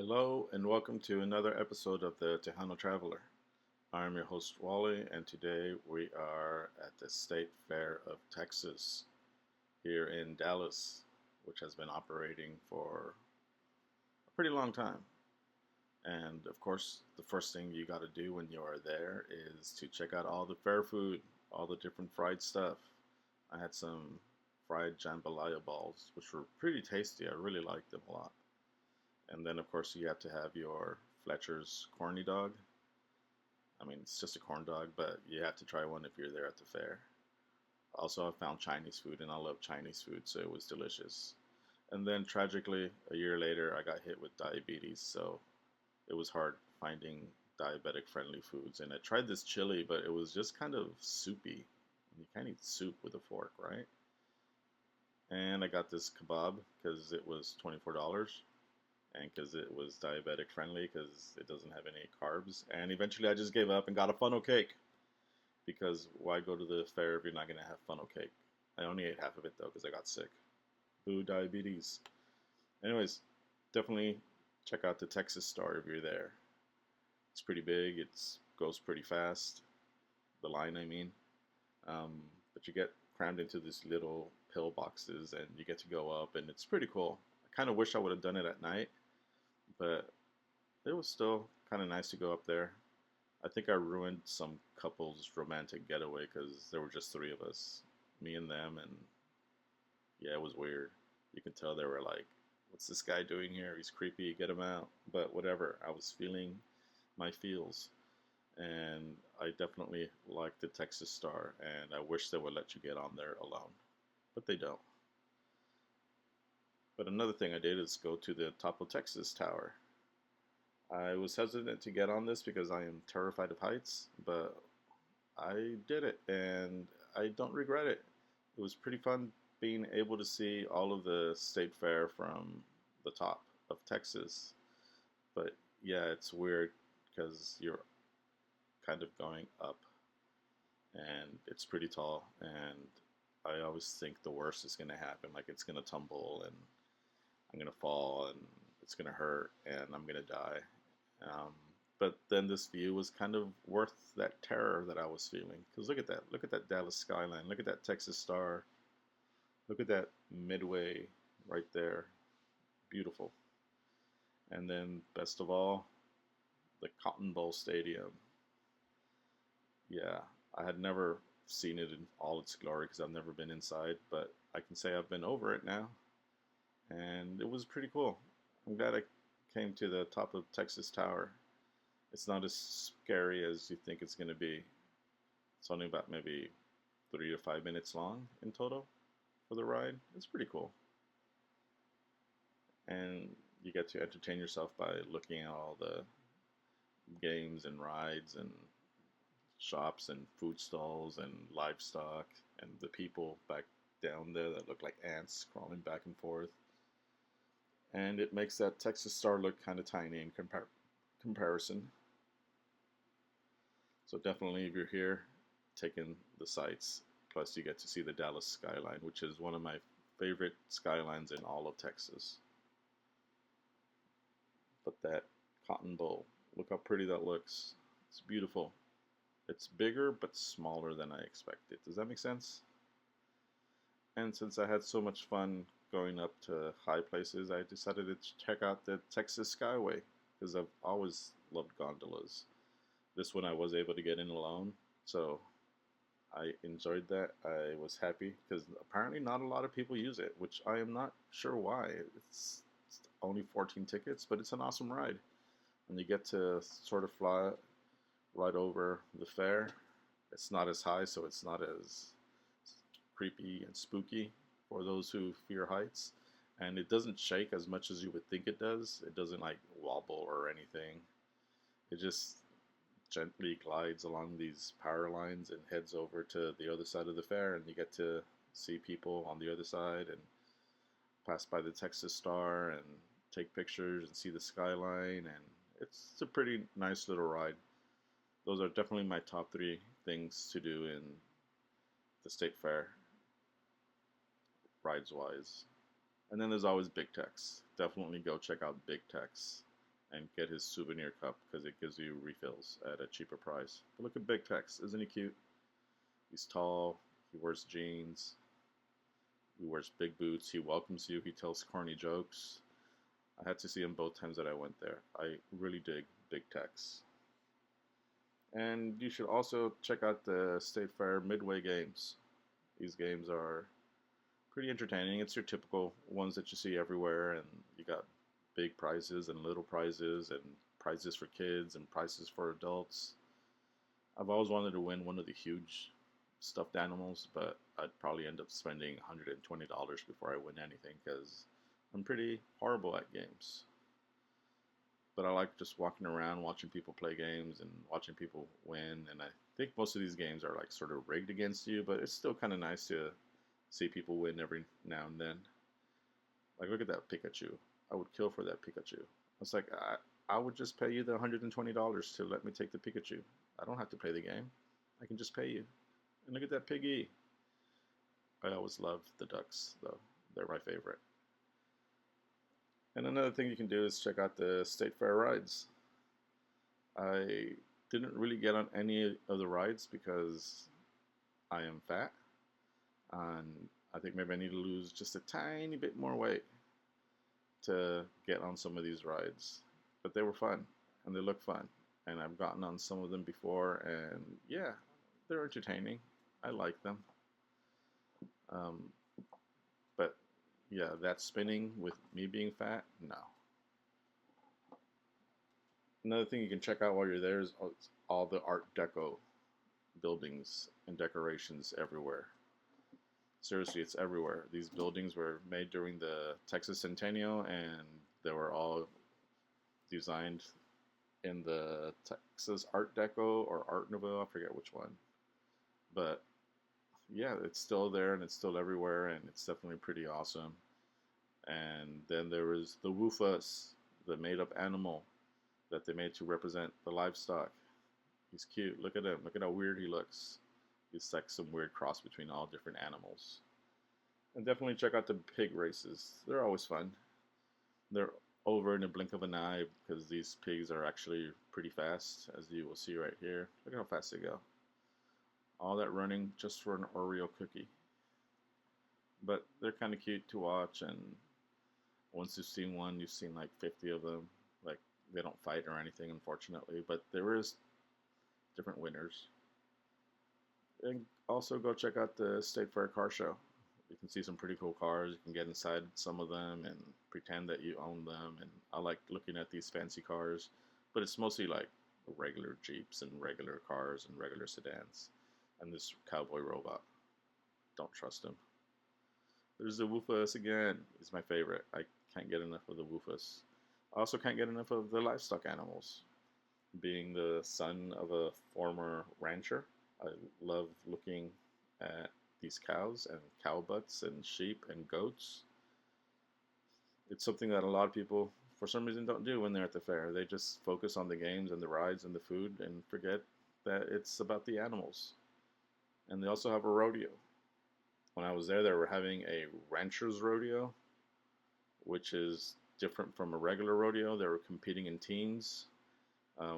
Hello and welcome to another episode of the Tejano Traveler. I'm your host Wally, and today we are at the State Fair of Texas here in Dallas, which has been operating for a pretty long time. And of course, the first thing you got to do when you are there is to check out all the fair food, all the different fried stuff. I had some fried jambalaya balls, which were pretty tasty. I really liked them a lot. And then, of course, you have to have your Fletcher's corny dog. I mean, it's just a corn dog, but you have to try one if you're there at the fair. Also, I found Chinese food, and I love Chinese food, so it was delicious. And then, tragically, a year later, I got hit with diabetes, so it was hard finding diabetic friendly foods. And I tried this chili, but it was just kind of soupy. You can't eat soup with a fork, right? And I got this kebab because it was $24 and because it was diabetic friendly because it doesn't have any carbs. And eventually I just gave up and got a funnel cake because why go to the fair if you're not going to have funnel cake? I only ate half of it though because I got sick. Boo, diabetes. Anyways, definitely check out the Texas Star if you're there. It's pretty big, it goes pretty fast. The line, I mean. But you get crammed into these little pill boxes and you get to go up, and it's pretty cool. I kind of wish I would have done it at night, but it was still kind of nice to go up there. I think I ruined some couples' romantic getaway because there were just three of us, me and them, and yeah, it was weird. You can tell they were like, "What's this guy doing here? He's creepy. Get him out." But whatever. I was feeling my feels, and I definitely like the Texas Star, and I wish they would let you get on there alone, but they don't. But another thing I did is go to the top of Texas Tower. I was hesitant to get on this because I am terrified of heights, but I did it and I don't regret it. It was pretty fun being able to see all of the state fair from the top of Texas. But yeah, it's weird because you're kind of going up and it's pretty tall, and I always think the worst is going to happen, like it's going to tumble and I'm going to fall and it's going to hurt and I'm going to die. Um, but then this view was kind of worth that terror that I was feeling. Because look at that. Look at that Dallas skyline. Look at that Texas Star. Look at that Midway right there. Beautiful. And then, best of all, the Cotton Bowl Stadium. Yeah, I had never seen it in all its glory because I've never been inside, but I can say I've been over it now. And it was pretty cool. I'm glad I came to the top of Texas Tower. It's not as scary as you think it's going to be. It's only about maybe 3 to 5 minutes long in total for the ride. It's pretty cool. And you get to entertain yourself by looking at all the games and rides and shops and food stalls and livestock and the people back down there that look like ants crawling back and forth. And it makes that Texas Star look kind of tiny in comparison. So definitely, if you're here, taking the sights. Plus, you get to see the Dallas skyline, which is one of my favorite skylines in all of Texas. But that Cotton Bowl, look how pretty that looks. It's beautiful. It's bigger but smaller than I expected. Does that make sense? And since I had so much fun going up to high places, I decided to check out the Texas Skyway because I've always loved gondolas. This one I was able to get in alone, so I enjoyed that. I was happy because apparently not a lot of people use it, which I am not sure why. It's only 14 tickets, but it's an awesome ride. And you get to sort of fly right over the fair. It's not as high, so it's not as creepy and spooky for those who fear heights. And it doesn't shake as much as you would think it does. It doesn't like wobble or anything. It just gently glides along these power lines and heads over to the other side of the fair, and you get to see people on the other side and pass by the Texas Star and take pictures and see the skyline, and it's a pretty nice little ride. Those are definitely my top three things to do in the state fair, rides wise. And then there's always Big Tex. Definitely go check out Big Tex. and get his souvenir cup because it gives you refills at a cheaper price. But look at Big Tex, isn't he cute? He's tall, he wears jeans, he wears big boots, he welcomes you, he tells corny jokes. I had to see him both times that I went there. I really dig Big Tex. And you should also check out the State Fair Midway games. These games are pretty entertaining. It's your typical ones that you see everywhere, and you got big prizes and little prizes and prizes for kids and prizes for adults. I've always wanted to win one of the huge stuffed animals, but I'd probably end up spending $120 before I win anything because I'm pretty horrible at games. But I like just walking around, watching people play games and watching people win. And I think most of these games are like sort of rigged against you, but it's still kind of nice to see people win every now and then. Like, look at that Pikachu. I would kill for that Pikachu. It's like, I would just pay you the $120 to let me take the Pikachu. I don't have to play the game. I can just pay you. And look at that Piggy. I always love the ducks, though. They're my favorite. And another thing you can do is check out the State Fair rides. I didn't really get on any of the rides because I am fat. And I think maybe I need to lose just a tiny bit more weight to get on some of these rides. But they were fun, and they look fun. And I've gotten on some of them before, and yeah, they're entertaining. I like them. Um, but yeah, that spinning with me being fat, no. Another thing you can check out while you're there is all the Art Deco buildings and decorations everywhere. Seriously, it's everywhere. These buildings were made during the Texas Centennial, and they were all designed in the Texas Art Deco or Art Nouveau. I forget which one. But yeah, it's still there and it's still everywhere, and it's definitely pretty awesome. And then there was the Woofus, the made-up animal that they made to represent the livestock. He's cute. Look at him. Look at how weird he looks. He's like some weird cross between all different animals. And definitely check out the pig races. They're always fun. They're over in a blink of an eye because these pigs are actually pretty fast, as you will see right here. Look at how fast they go. All that running just for an Oreo cookie. But they're kind of cute to watch, and once you've seen one, you've seen like 50 of them. Like, they don't fight or anything, unfortunately, but there is different winners. And also go check out the State Fair car show. You can see some pretty cool cars. You can get inside some of them and pretend that you own them. And I like looking at these fancy cars, but it's mostly like regular Jeeps and regular cars and regular sedans. And this cowboy robot. Don't trust him. There's the Woofus again. He's my favorite. I can't get enough of the Woofus. I also can't get enough of the livestock animals. Being the son of a former rancher, I love looking at these cows and cow butts and sheep and goats. It's something that a lot of people, for some reason, don't do when they're at the fair. They just focus on the games and the rides and the food and forget that it's about the animals. And they also have a rodeo. When I was there, they were having a rancher's rodeo, which is different from a regular rodeo. They were competing in teams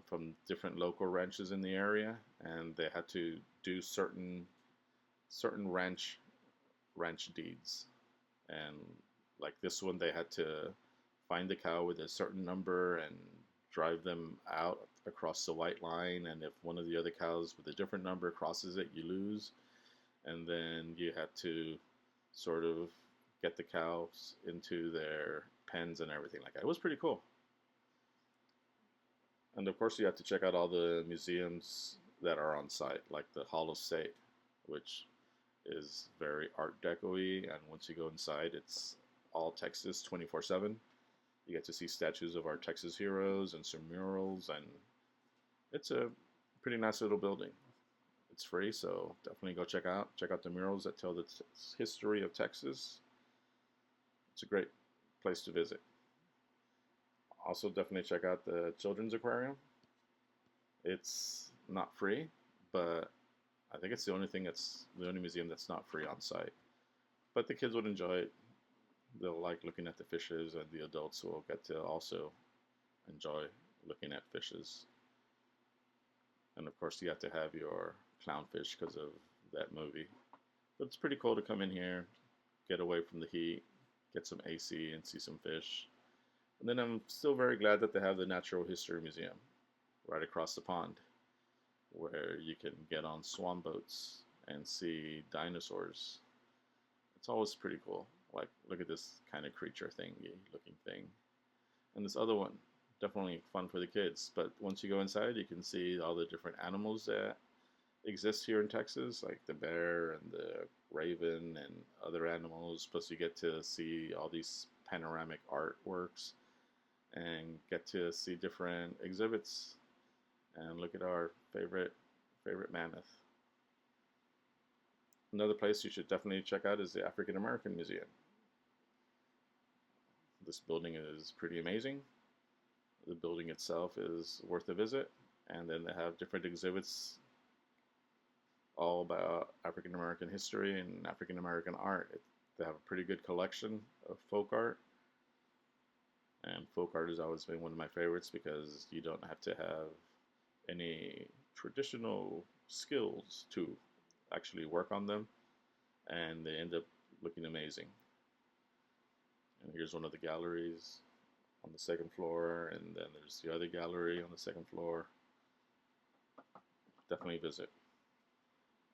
from different local ranches in the area, and they had to do certain ranch deeds. And like this one, they had to find the cow with a certain number and drive them out across the white line, and if one of the other cows with a different number crosses it, you lose. And then you had to sort of get the cows into their pens and everything like that. It was pretty cool. And of course, you have to check out all the museums that are on site, like the Hall of State, which is very Art Deco-y. And once you go inside, it's all Texas 24/7. You get to see statues of our Texas heroes and some murals, and it's a pretty nice little building. It's free, so definitely go check out the murals that tell the history of Texas. It's a great place to visit. Also, definitely check out the Children's Aquarium. It's not free, but I think it's the only museum that's not free on site. But the kids would enjoy it. They'll like looking at the fishes, and the adults will get to also enjoy looking at fishes. And of course, you have to have your clownfish because of that movie. But it's pretty cool to come in here, get away from the heat, get some AC, and see some fish. And then I'm still very glad that they have the Natural History Museum right across the pond, where you can get on swan boats and see dinosaurs. It's always pretty cool. Like, look at this kind of creature thingy looking thing. And this other one, definitely fun for the kids. But once you go inside, you can see all the different animals that exist here in Texas, like the bear and the raven and other animals. Plus, you get to see all these panoramic artworks and get to see different exhibits and look at our favorite mammoth. Another place you should definitely check out is the African American Museum. This building is pretty amazing. The building itself is worth a visit, and then they have different exhibits all about African American history and African American art. They have a pretty good collection of folk art, and folk art has always been one of my favorites because you don't have to have any traditional skills to actually work on them, and they end up looking amazing. And here's one of the galleries on the second floor, and then there's the other gallery on the second floor. Definitely visit.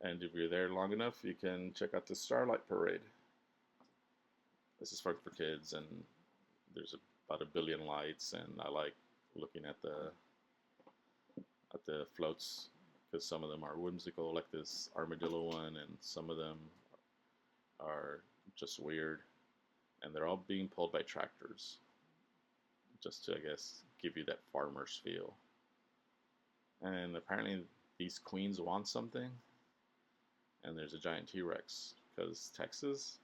And if you're there long enough, you can check out the Starlight Parade. This is fun for kids, and there's about 1 billion lights, and I like looking at the floats because some of them are whimsical, like this armadillo one, and some of them are just weird, and they're all being pulled by tractors, just to, I guess, give you that farmer's feel. And apparently these queens want something, and there's a giant T-Rex because Texas.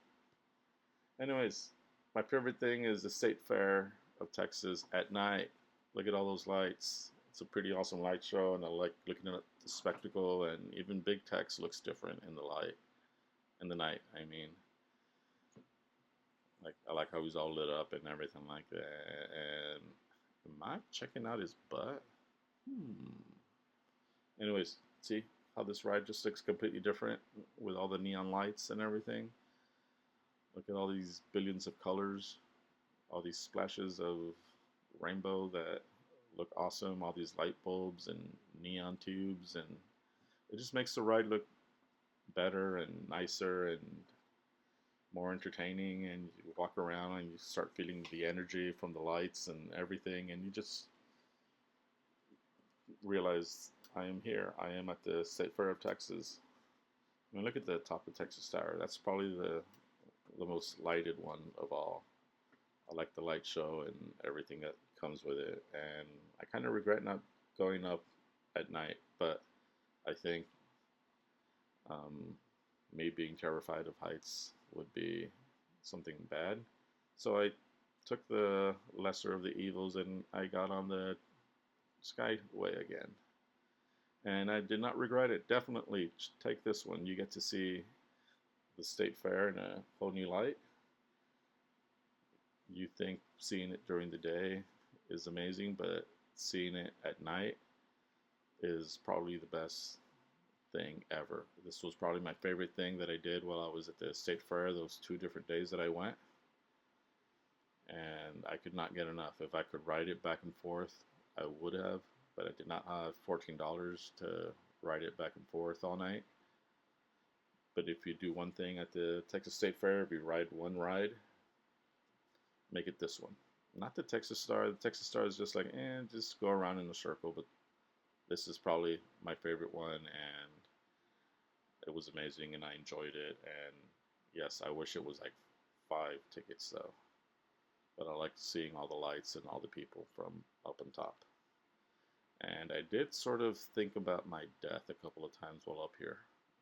Anyways, my favorite thing is the State Fair of Texas at night. Look at all those lights. It's a pretty awesome light show, and I like looking at the spectacle, and even Big Tex looks different in the light, in the night, I mean. Like, I like how he's all lit up and everything like that. And am I checking out his butt? Anyways, see how this ride just looks completely different with all the neon lights and everything. Look at all these billions of colors, all these splashes of rainbow that look awesome, all these light bulbs and neon tubes, and it just makes the ride look better and nicer and more entertaining. And you walk around and you start feeling the energy from the lights and everything, and you just realize I am here. I am at the State Fair of Texas. I mean, look at the top of Texas Tower. That's probably the most lighted one of all. I like the light show and everything that comes with it, and I kind of regret not going up at night, but I think me being terrified of heights would be something bad. So I took the lesser of the evils and I got on the Skyway again. And I did not regret it. Definitely take this one. You get to see the State Fair in a whole new light. You think seeing it during the day is amazing, but seeing it at night is probably the best thing ever. This was probably my favorite thing that I did while I was at the State Fair, those 2 different days that I went. And I could not get enough. If I could ride it back and forth, I would have, but I did not have $14 to ride it back and forth all night. But if you do one thing at the Texas State Fair, if you ride one ride, make it this one. Not the Texas Star. The Texas Star is just like, just go around in a circle. But this is probably my favorite one, and it was amazing, and I enjoyed it. And yes, I wish it was like 5 tickets though. But I liked seeing all the lights and all the people from up on top. And I did sort of think about my death a couple of times while up here,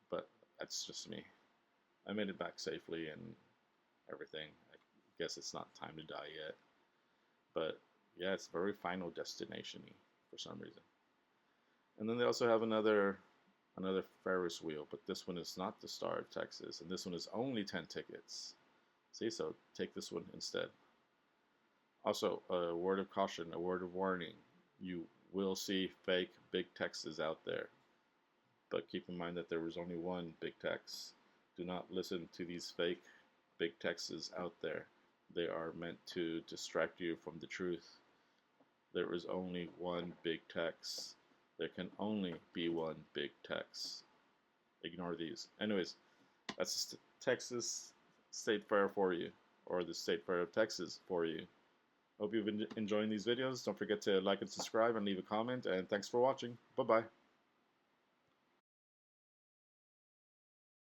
but that's just me. I made it back safely and everything. I guess it's not time to die yet. But yeah, it's very Final Destination-y for some reason. And then they also have another Ferris wheel, but this one is not the Star of Texas, and this one is only 10 tickets. See, so take this one instead. Also, a word of caution, a word of warning. You will see fake big Texas out there, but keep in mind that there was only one big Tex. Do not listen to these fake big Texas out there. They are meant to distract you from the truth. There is only one big Tex. There can only be one big Tex. Ignore these. Anyways, that's the Texas State Fair for you, or the State Fair of Texas for you. Hope you've been enjoying these videos. Don't forget to like and subscribe and leave a comment. And thanks for watching. Bye-bye.